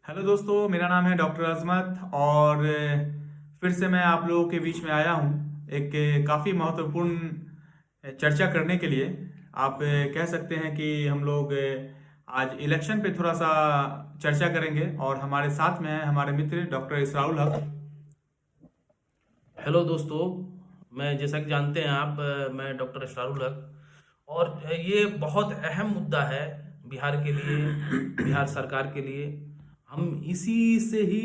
Hello दोस्तों, मेरा नाम है डॉक्टर अजमत और फिर से मैं आप लोगों के बीच में आया हूँ एक काफ़ी महत्वपूर्ण चर्चा करने के लिए। आप कह सकते हैं कि हम लोग आज इलेक्शन पे थोड़ा सा चर्चा करेंगे और हमारे साथ में हैं हमारे मित्र डॉक्टर इसराउल हक। हेलो दोस्तों। मैं जैसा कि जानते हैं आप, मैं डॉक्टर इशरारुल हक। और ये बहुत अहम मुद्दा है बिहार के लिए, बिहार सरकार के लिए। हम इसी से ही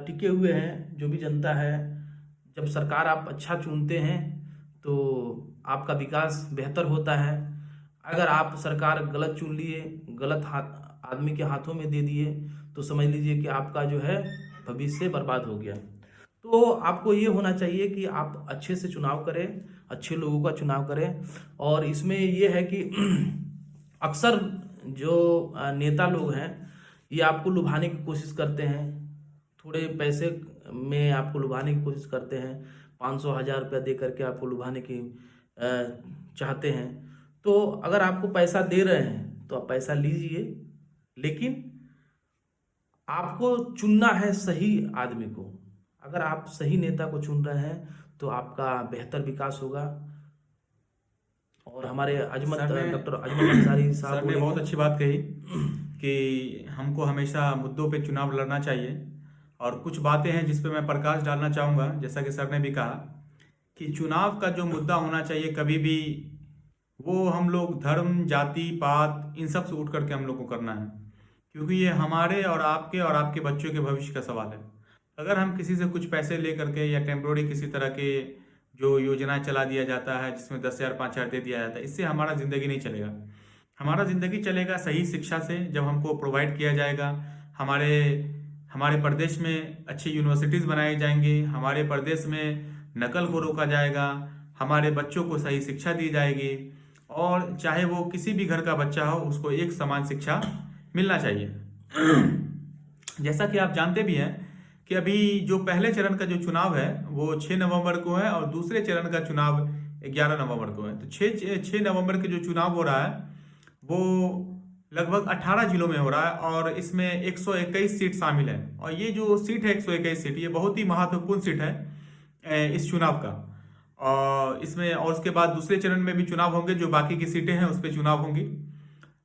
टिके हुए हैं। जो भी जनता है, जब सरकार आप अच्छा चुनते हैं तो आपका विकास बेहतर होता है। अगर आप सरकार गलत चुन लिए, गलत हाथ आदमी के हाथों में दे दिए, तो समझ लीजिए कि आपका जो है भविष्य बर्बाद हो गया। तो आपको ये होना चाहिए कि आप अच्छे से चुनाव करें, अच्छे लोगों का चुनाव करें। और इसमें ये है कि अक्सर जो नेता लोग हैं, ये आपको लुभाने की कोशिश करते हैं। थोड़े पैसे में आपको लुभाने की कोशिश करते हैं। 500 1000 रुपया दे करके आपको लुभाने की चाहते हैं। तो अगर आपको पैसा दे रहे हैं तो आप पैसा लीजिए, लेकिन आपको चुनना है सही आदमी को। अगर आप सही नेता को चुन रहे हैं तो आपका बेहतर विकास होगा। और हमारे सर ने डॉक्टर अजमत अंसारी साहब सर ने बहुत बोलेंगे। अच्छी बात कही कि हमको हमेशा मुद्दों पे चुनाव लड़ना चाहिए। और कुछ बातें हैं जिस पे मैं प्रकाश डालना चाहूँगा, जैसा कि सर ने भी कहा कि चुनाव का जो मुद्दा होना चाहिए कभी भी वो हम लोग धर्म जाति पात इन सब से उठ करके हम लोग को करना है, क्योंकि ये हमारे और आपके बच्चों के भविष्य का सवाल है। अगर हम किसी से कुछ पैसे ले करके या टेम्प्रोरी किसी तरह के जो योजना चला दिया जाता है जिसमें 10,000 5,000 दे दिया जाता है, इससे हमारा ज़िंदगी नहीं चलेगा। हमारा ज़िंदगी चलेगा सही शिक्षा से, जब हमको प्रोवाइड किया जाएगा। हमारे हमारे प्रदेश में अच्छी यूनिवर्सिटीज़ बनाई जाएंगी, हमारे प्रदेश में नकल को रोका जाएगा, हमारे बच्चों को सही शिक्षा दी जाएगी। और चाहे वो किसी भी घर का बच्चा हो, उसको एक समान शिक्षा मिलना चाहिए। जैसा कि आप जानते भी हैं कि अभी जो पहले चरण का जो चुनाव है वो 6 नवंबर को है और दूसरे चरण का चुनाव 11 नवंबर को है। तो 6 नवंबर के जो चुनाव हो रहा है वो लगभग 18 जिलों में हो रहा है और इसमें 121 सीट शामिल है। और ये जो सीट है 121 सीट, ये बहुत ही महत्वपूर्ण सीट है इस चुनाव का। और इसमें और उसके बाद दूसरे चरण में भी चुनाव होंगे, जो बाकी की सीटें हैं उस पर चुनाव होंगी।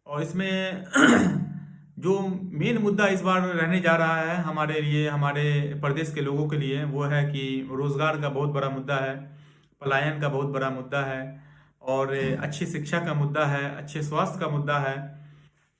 और इसमें जो मेन मुद्दा इस बार रहने जा रहा है हमारे लिए, हमारे प्रदेश के लोगों के लिए, वो है कि रोजगार का बहुत बड़ा मुद्दा है, पलायन का बहुत बड़ा मुद्दा है, और अच्छी शिक्षा का मुद्दा है, अच्छे स्वास्थ्य का मुद्दा है।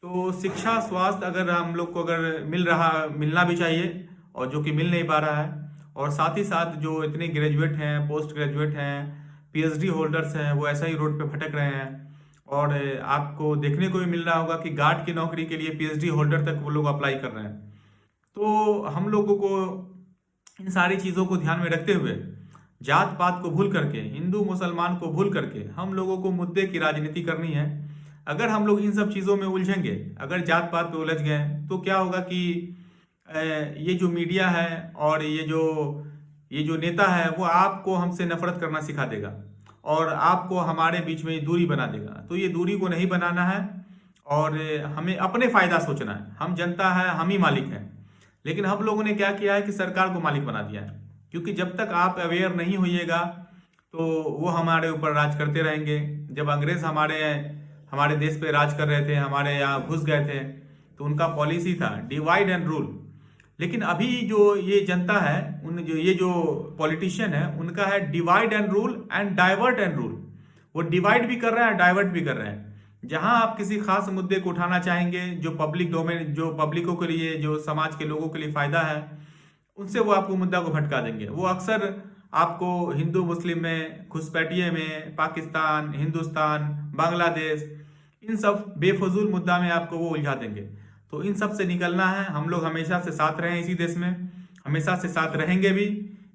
तो शिक्षा स्वास्थ्य अगर हम लोग को अगर मिलना भी चाहिए, और जो कि मिल नहीं पा रहा है। और साथ ही साथ जो इतने ग्रेजुएट हैं, पोस्ट ग्रेजुएट हैं, पीएचडी होल्डर्स हैं, वो ऐसा ही रोड पे भटक रहे हैं। और आपको देखने को भी मिल रहा होगा कि गार्ड की नौकरी के लिए पीएचडी होल्डर तक वो लोग अप्लाई कर रहे हैं। तो हम लोगों को इन सारी चीज़ों को ध्यान में रखते हुए, जात पात को भूल करके, हिंदू मुसलमान को भूल करके हम लोगों को मुद्दे की राजनीति करनी है। अगर हम लोग इन सब चीज़ों में उलझेंगे, अगर जात पात पे उलझ गए, तो क्या होगा कि ये जो मीडिया है और ये जो नेता है वो आपको हमसे नफरत करना सिखा देगा और आपको हमारे बीच में दूरी बना देगा। तो ये दूरी को नहीं बनाना है और हमें अपने फायदा सोचना है। हम जनता है, हम ही मालिक हैं। लेकिन हम लोगों ने क्या किया है कि सरकार को मालिक बना दिया है, क्योंकि जब तक आप अवेयर नहीं होइएगा तो वो हमारे ऊपर राज करते रहेंगे। जब अंग्रेज हमारे हमारे देश पे राज कर रहे थे, हमारे यहाँ घुस गए थे, तो उनका पॉलिसी था डिवाइड एंड रूल। लेकिन अभी जो ये जनता है, उन जो ये जो पॉलिटिशियन है, उनका है divide and rule and divert and rule. वो डिवाइड भी कर रहे हैं, डाइवर्ट भी कर रहे हैं। जहां आप किसी खास मुद्दे को उठाना चाहेंगे, जो पब्लिक डोमेन, जो पब्लिकों के लिए, जो समाज के लोगों के लिए फायदा है, उनसे वो आपको मुद्दा को भटका देंगे। वो अक्सर आपको हिंदू मुस्लिम में, घुसपैठिए में, पाकिस्तान, हिंदुस्तान, बांग्लादेश, इन सब बेफजूल मुद्दा में आपको वो उलझा देंगे। तो इन सब से निकलना है। हम लोग हमेशा से साथ रहे इसी देश में, हमेशा से साथ रहेंगे भी।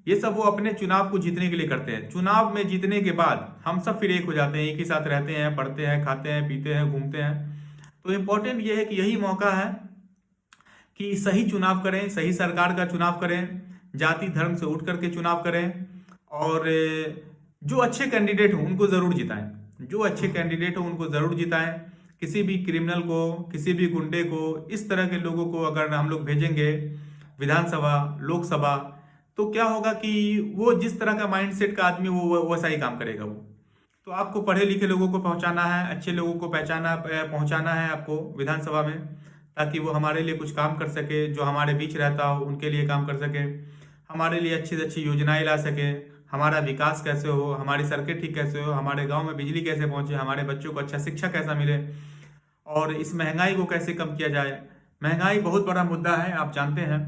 ये सब वो अपने चुनाव को जीतने के लिए करते हैं। चुनाव में जीतने के बाद हम सब फिर एक हो जाते हैं, एक ही साथ रहते हैं, पढ़ते हैं, खाते हैं, पीते हैं, घूमते हैं। तो इम्पोर्टेंट ये है कि यही मौका है कि सही चुनाव करें, सही सरकार का चुनाव करें, जाति धर्म से उठ करके चुनाव करें। और जो अच्छे कैंडिडेट हों उनको ज़रूर जिताएं, जो अच्छे कैंडिडेट हों उनको ज़रूर जिताएं। किसी भी क्रिमिनल को, किसी भी गुंडे को, इस तरह के लोगों को अगर हम लोग भेजेंगे विधानसभा, लोकसभा, तो क्या होगा कि वो जिस तरह का माइंडसेट का आदमी वो वैसा ही काम करेगा वो। तो आपको पढ़े लिखे लोगों को पहुंचाना है, अच्छे लोगों को पहुंचाना है आपको विधानसभा में, ताकि वो हमारे लिए कुछ काम कर सके, जो हमारे बीच रहता हो उनके लिए काम कर सके, हमारे लिए अच्छी से अच्छी योजनाएं ला सके, हमारा विकास कैसे हो, हमारी सड़कें ठीक कैसे हो, हमारे गांव में बिजली कैसे पहुंचे, हमारे बच्चों को अच्छा शिक्षा कैसा मिले, और इस महंगाई को कैसे कम किया जाए। महंगाई बहुत बड़ा मुद्दा है। आप जानते हैं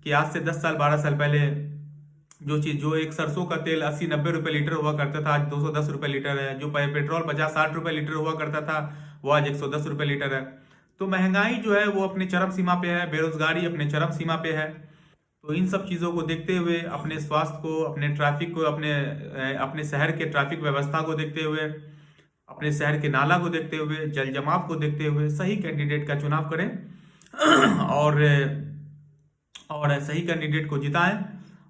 कि आज से 10 साल 12 साल पहले जो एक सरसों का तेल 80-90 रुपए लीटर हुआ करता था, आज 210 रुपए लीटर है। जो पेट्रोल 50-60 रुपए लीटर हुआ करता था, वो आज 110 रुपए लीटर है। तो महंगाई जो है वो अपने चरम सीमा पे है, बेरोजगारी अपने चरम सीमा पे है। तो इन सब चीज़ों को देखते हुए, अपने स्वास्थ्य को, अपने ट्रैफिक को, अपने शहर के ट्रैफिक व्यवस्था को देखते हुए, अपने शहर के नाला को देखते हुए, जल जमाव को देखते हुए सही कैंडिडेट का चुनाव करें और सही कैंडिडेट को जिताएं।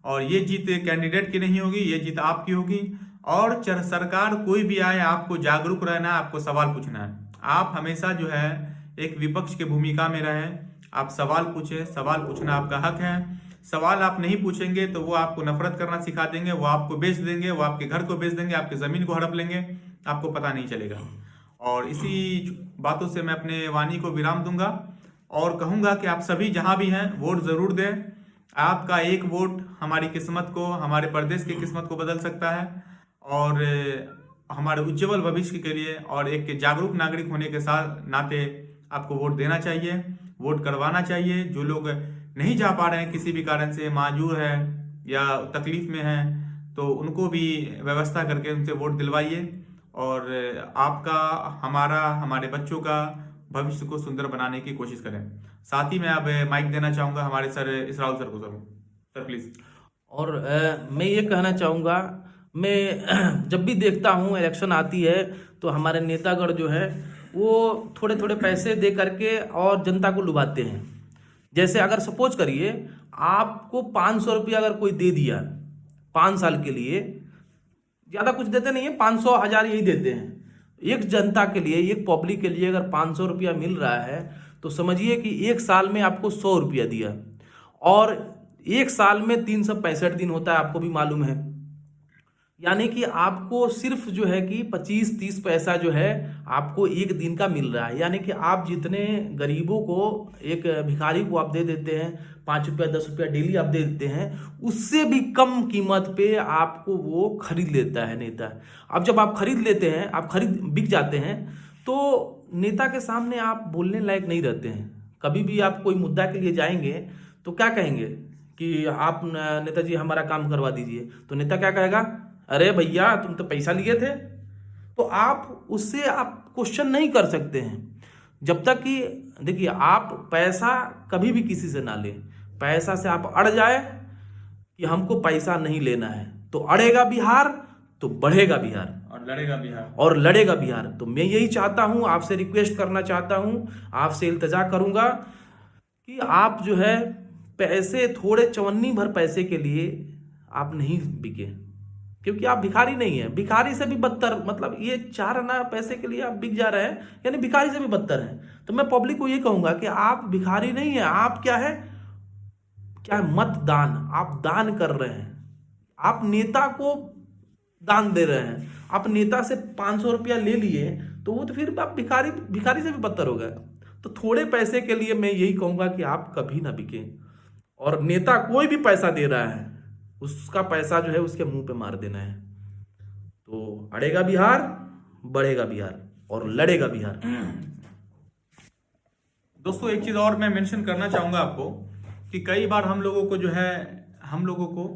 और ये जीत कैंडिडेट की नहीं होगी, ये जीत आपकी होगी। और सरकार कोई भी आए, आपको जागरूक रहना है, आपको सवाल पूछना है। आप हमेशा जो है एक विपक्ष की भूमिका में रहें, आप सवाल पूछें, सवाल पूछना आपका हक है। सवाल आप नहीं पूछेंगे तो वो आपको नफरत करना सिखा देंगे, वो आपको बेच देंगे, वो आपके घर को बेच देंगे, आपकी ज़मीन को हड़प लेंगे, आपको पता नहीं चलेगा। और इसी बातों से मैं अपने वाणी को विराम दूंगा और कहूँगा कि आप सभी जहाँ भी हैं वोट ज़रूर दें। आपका एक वोट हमारी किस्मत को, हमारे प्रदेश की किस्मत को बदल सकता है, और हमारे उज्जवल भविष्य के लिए और एक जागरूक नागरिक होने के साथ नाते आपको वोट देना चाहिए, वोट करवाना चाहिए। जो लोग नहीं जा पा रहे हैं, किसी भी कारण से माजूर है या तकलीफ में हैं, तो उनको भी व्यवस्था करके उनसे वोट दिलवाइए, और आपका, हमारा, हमारे बच्चों का भविष्य को सुंदर बनाने की कोशिश करें। साथ ही मैं अब माइक देना चाहूँगा हमारे सर इसराउल सर को। Sir please. और मैं ये कहना चाहूँगा, मैं जब भी देखता हूँ इलेक्शन आती है तो हमारे नेतागढ़ जो है वो थोड़े थोड़े पैसे दे करके और जनता को लुभाते हैं। जैसे अगर सपोज करिए आपको 500 रुपया अगर कोई दे दिया 5 साल के लिए, ज़्यादा कुछ देते नहीं है, 500 1000 यही देते हैं। एक जनता के लिए, एक पब्लिक के लिए अगर 500 रुपया मिल रहा है तो समझिए कि एक साल में आपको 100 रुपया दिया, और एक साल में 365 दिन होता है, आपको भी मालूम है। यानी कि आपको सिर्फ जो है कि 25-30 पैसा जो है आपको एक दिन का मिल रहा है। यानी कि आप जितने गरीबों को, एक भिखारी को आप दे देते हैं 5 रुपया 10 रुपया डेली आप दे देते हैं, उससे भी कम कीमत पे आपको वो खरीद लेता है नेता। अब जब आप खरीद लेते हैं, आप बिक जाते हैं, तो नेता के सामने आप बोलने लायक नहीं रहते हैं। कभी भी आप कोई मुद्दा के लिए जाएंगे तो क्या कहेंगे कि आप नेताजी हमारा काम करवा दीजिए, तो नेता क्या कहेगा, अरे भैया तुम तो पैसा लिए थे। तो आप उससे आप क्वेश्चन नहीं कर सकते हैं जब तक कि, देखिए, आप पैसा कभी भी किसी से ना लें। पैसा से आप अड़ जाए कि हमको पैसा नहीं लेना है, तो अड़ेगा बिहार तो बढ़ेगा बिहार, और लड़ेगा बिहार। तो मैं यही चाहता हूं, आपसे रिक्वेस्ट करना चाहता हूं, आपसे इल्तजा करूंगा कि आप जो है पैसे, थोड़े चवन्नी भर पैसे के लिए आप नहीं बिके, क्योंकि आप भिखारी नहीं है। भिखारी से भी बदतर, मतलब ये 4 आना पैसे के लिए आप बिक जा रहे हैं, यानी भिखारी से भी बदतर है। तो मैं पब्लिक को ये कहूंगा कि आप भिखारी नहीं है, आप क्या है, मतदान, आप दान कर रहे हैं, आप नेता को दान दे रहे हैं। आप नेता से 500 रुपया ले लिए तो वो तो फिर आप भिखारी से भी बदतर हो गए। तो थोड़े पैसे के लिए मैं यही कहूंगा कि आप कभी ना बिके, और नेता कोई भी पैसा दे रहा है उसका पैसा जो है उसके मुंह पे मार देना है। तो अड़ेगा बिहार, बढ़ेगा बिहार, और लड़ेगा बिहार। दोस्तों, एक चीज़ और मैं मेंशन करना चाहूँगा आपको कि कई बार हम लोगों को